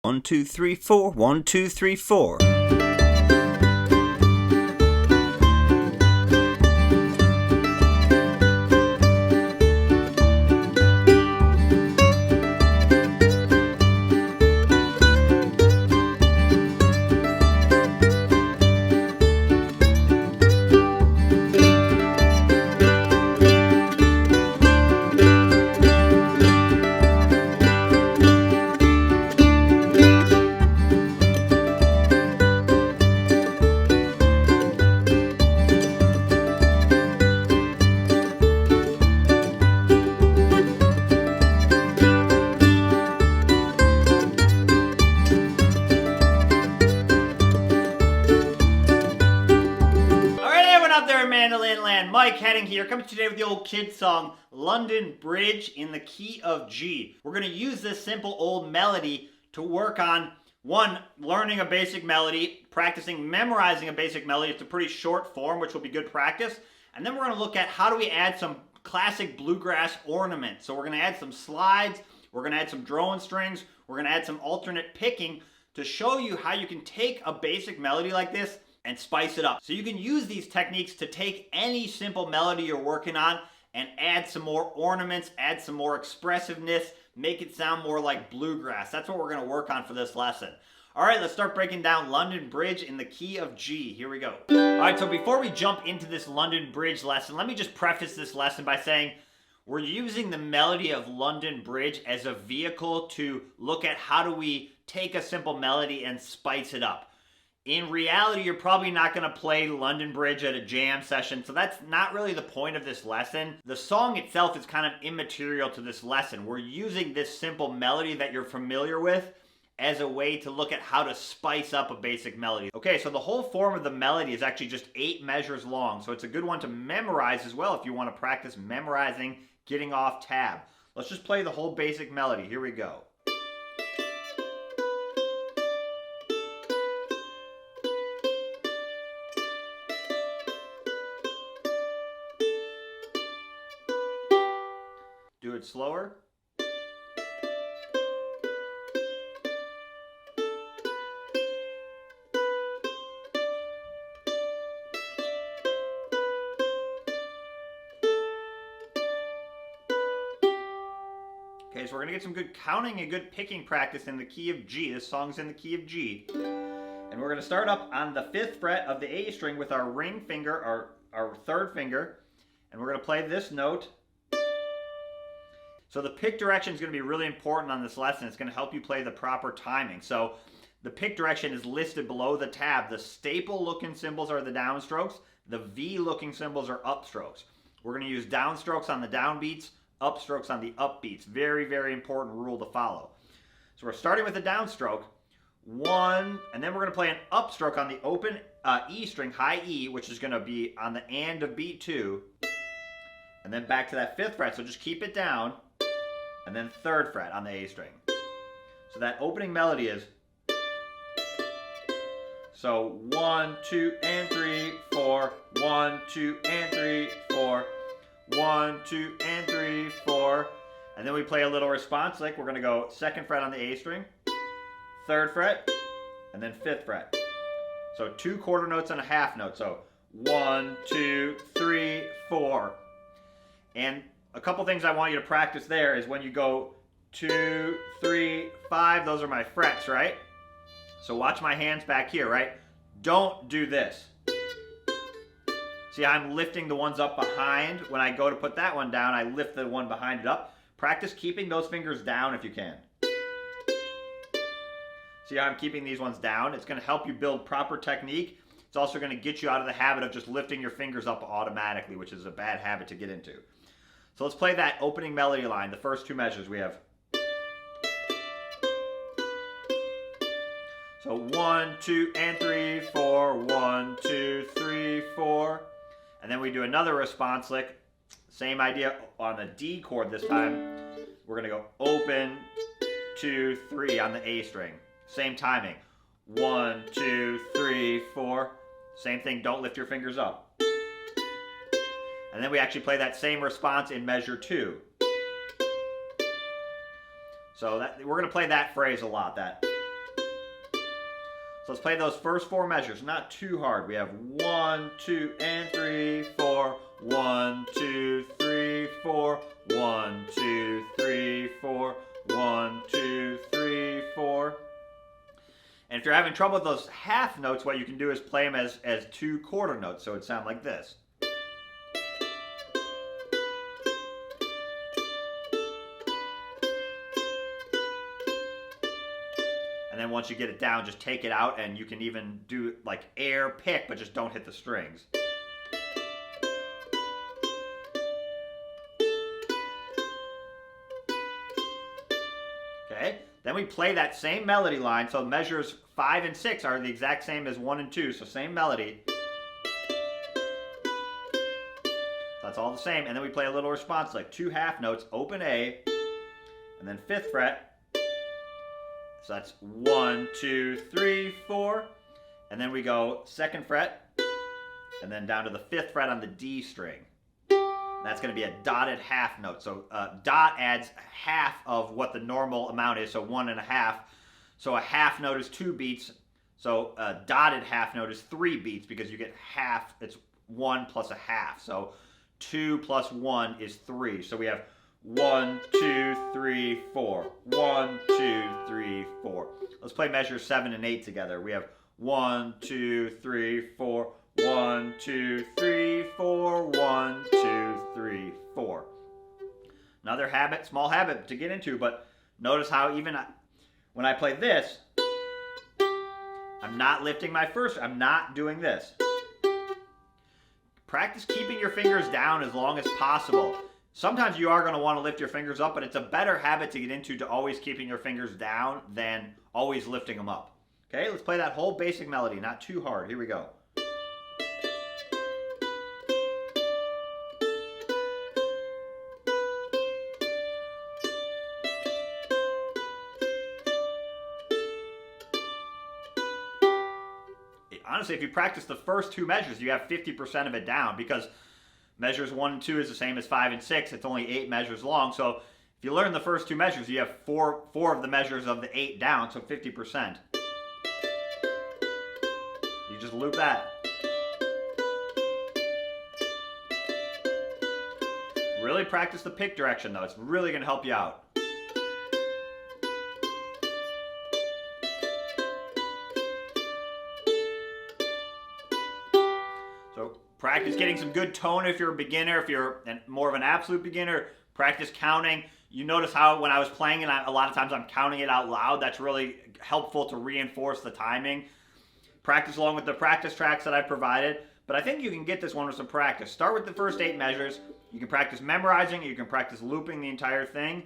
1, 2, 3, 4. 1, 2, 3, 4. Mandolin Land, Mike Heading here, coming today with the old kid song, London Bridge in the key of G. We're going to use this simple old melody to work on, one, learning a basic melody, practicing memorizing a basic melody. It's a pretty short form, which will be good practice. And then we're going to look at how do we add some classic bluegrass ornaments. So we're going to add some slides, we're going to add some drone strings, we're going to add some alternate picking to show you how you can take a basic melody like this and spice it up. So you can use these techniques to take any simple melody you're working on and add some more ornaments, add some more expressiveness, make it sound more like bluegrass. That's what we're going to work on for this lesson. All right, let's start breaking down London Bridge in the key of G. Here we go. All right, so before we jump into this London Bridge lesson, let me just preface this lesson by saying we're using the melody of London Bridge as a vehicle to look at how do we take a simple melody and spice it up. In reality, you're probably not going to play London Bridge at a jam session, so that's not really the point of this lesson. The song itself is kind of immaterial to this lesson. We're using this simple melody that you're familiar with as a way to look at how to spice up a basic melody. Okay, so the whole form of the melody is actually just 8 measures long, so it's a good one to memorize as well if you want to practice memorizing, getting off tab. Let's just play the whole basic melody. Here we go. Do it slower. Okay, so we're going to get some good counting and good picking practice in the key of G. This song's in the key of G. And we're going to start up on the 5th fret of the A string with our ring finger, our 3rd finger. And we're going to play this note. So the pick direction is going to be really important on this lesson. It's going to help you play the proper timing. So the pick direction is listed below the tab. The staple looking symbols are the downstrokes. The V looking symbols are upstrokes. We're going to use downstrokes on the downbeats, upstrokes on the upbeats. Very, very important rule to follow. So we're starting with a downstroke. 1, and then we're going to play an upstroke on the open E string, high E, which is going to be on the and of beat 2. And then back to that 5th fret. So just keep it down. And then 3rd fret on the A string. So that opening melody is, so 1, 2, and 3, 4, 1, 2, and 3, 4, 1, 2, and 3, 4. And then we play a little response lick. We're going to go 2nd fret on the A string, 3rd fret, and then 5th fret. So 2 quarter notes and a half note. So 1, 2, 3, 4. And a couple things I want you to practice there is when you go 2, 3, 5, those are my frets, right? So watch my hands back here, right? Don't do this. See, I'm lifting the ones up behind. When I go to put that one down, I lift the one behind it up. Practice keeping those fingers down if you can. See how I'm keeping these ones down? It's going to help you build proper technique. It's also going to get you out of the habit of just lifting your fingers up automatically, which is a bad habit to get into. So let's play that opening melody line, the first 2 measures we have. So 1, 2, and 3, 4, 1, 2, 3, 4. And then we do another response lick. Same idea on a D chord this time. We're going to go open, 2, 3 on the A string. Same timing. 1, 2, 3, 4. Same thing, don't lift your fingers up. And then we actually play that same response in measure 2. So we're going to play that phrase a lot, that So let's play those first 4 measures, not too hard. We have 1, 2, and 3, 4. 1, 2, 3, 4. 1, 2, 3, 4. 1, 2, 3, 4. And if you're having trouble with those half notes, what you can do is play them as 2 quarter notes. So it would sound like this. And then once you get it down, just take it out, and you can even do like air pick, but just don't hit the strings. Okay, then we play that same melody line. So measures 5 and 6 are the exact same as 1 and 2, so same melody. That's all the same, and then we play a little response, like 2 half notes, open A, and then 5th fret. So that's 1, 2, 3, 4, and then we go 2nd fret, and then down to the 5th fret on the D string. That's going to be a dotted half note. So dot adds half of what the normal amount is, so 1.5. So a half note is 2 beats. So a dotted half note is 3 beats because you get half. It's 1 plus a half. So 2 plus 1 is 3. So we have 1, 2, 3, 4. 1, 2, 3, 4. Let's play measures 7 and 8 together. We have 1, 2, 3, 4. 1, 2, 3, 4. 1, 2, 3, 4. Another habit, small habit to get into, but notice how even when I play this, I'm not lifting my first, I'm not doing this. Practice keeping your fingers down as long as possible. Sometimes you are going to want to lift your fingers up, but it's a better habit to get into to always keeping your fingers down than always lifting them up. Okay, let's play that whole basic melody, not too hard. Here we go. Honestly, if you practice the first 2 measures, you have 50% of it down, because measures 1 and 2 is the same as 5 and 6. It's only 8 measures long. So if you learn the first 2 measures, you have 4 of the measures of the 8 down, so 50%. You just loop that. Really practice the pick direction, though. It's really going to help you out. Practice getting some good tone if you're a beginner. If you're more of an absolute beginner, practice counting. You notice how when I was playing, and a lot of times I'm counting it out loud. That's really helpful to reinforce the timing. Practice along with the practice tracks that I've provided. But I think you can get this one with some practice. Start with the first 8 measures. You can practice memorizing. You can practice looping the entire thing.